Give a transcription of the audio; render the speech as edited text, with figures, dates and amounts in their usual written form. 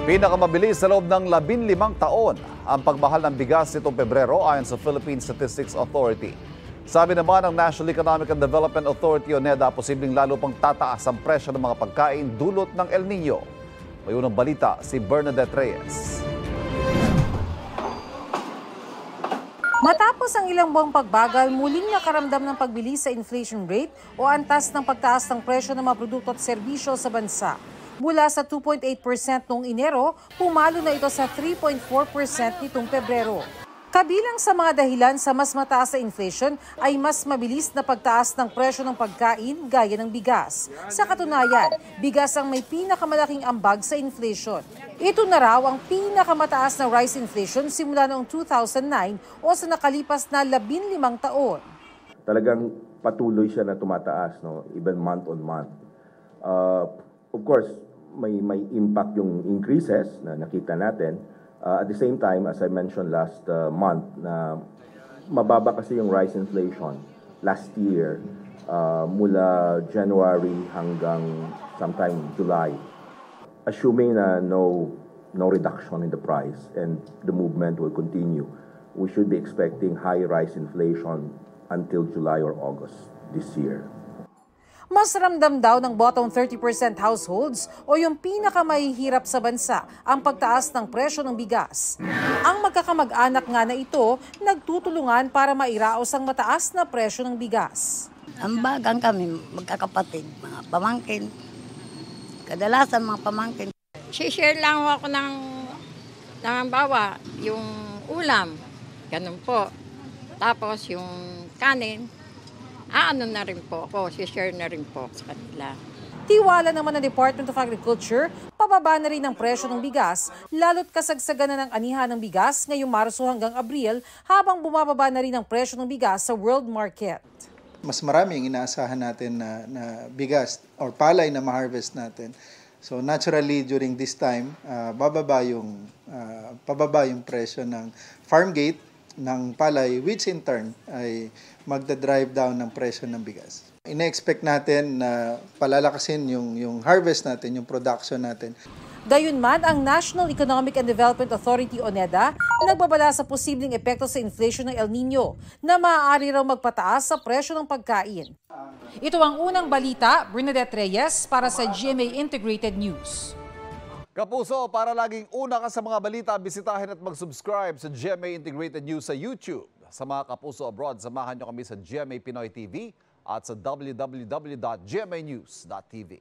Pinakamabilis sa loob ng 15 taon ang pagmahal ng bigas nitong Pebrero ayon sa Philippine Statistics Authority. Sabi naman ng National Economic and Development Authority o NEDA, posibleng lalo pang tataas ang presyo ng mga pagkain dulot ng El Nino. May unang balita si Bernadette Reyes. Matapos ang ilang buwang pagbagal, muling nakaramdam ng pagbilis sa inflation rate o antas ng pagtaas ng presyo ng mga produkto at serbisyo sa bansa. Mula sa 2.8% noong Enero, pumalo na ito sa 3.4% nitong Pebrero. Kabilang sa mga dahilan sa mas mataas na inflation ay mas mabilis na pagtaas ng presyo ng pagkain gaya ng bigas. Sa katunayan, bigas ang may pinakamalaking ambag sa inflation. Ito na raw ang pinakamataas na rice inflation simula noong 2009 o sa nakalipas na 15 taon. Talagang patuloy siya na tumataas, no? Even month on month. Of course, may impact yung increases na nakita natin. At the same time, as I mentioned last month, na mababa kasi yung rice inflation last year mula January hanggang sometime July. Assuming na no reduction in the price and the movement will continue, we should be expecting high rice inflation until July or August this year. Mas ramdam daw ng bottom 30% households o yung pinakamahihirap sa bansa ang pagtaas ng presyo ng bigas. Ang magkakamag-anak nga na ito nagtutulungan para mairaos ang mataas na presyo ng bigas. Ambagan kami, magkakapatid, mga pamangkin. Kadalasan mga pamangkin. Share lang ako ng bawa, yung ulam, ganun po. Tapos yung kanin. Ano na rin po ako, share na rin po sa kanila. Tiwala naman ng Department of Agriculture, pababa na rin ang presyo ng bigas, lalo't kasagsagan na ng anihan ng bigas ngayong Marso hanggang Abril habang bumababa na rin ang presyo ng bigas sa world market. Mas maraming inaasahan natin na bigas or palay na ma-harvest natin. So naturally during this time, pababa yung presyo ng farm gate ng palay, which in turn ay magda-drive down ng presyo ng bigas. Ina-expect natin na palalakasin yung harvest natin, yung production natin. Gayunman, ang National Economic and Development Authority o NEDA nagbabala sa posibleng epekto sa inflation ng El Nino na maaari raw magpataas sa presyo ng pagkain. Ito ang unang balita, Bernadette Reyes para sa GMA Integrated News. Kapuso, para laging una ka sa mga balita, bisitahin at mag-subscribe sa GMA Integrated News sa YouTube. Sa mga kapuso abroad, samahan nyo kami sa GMA Pinoy TV at sa www.gmanews.tv.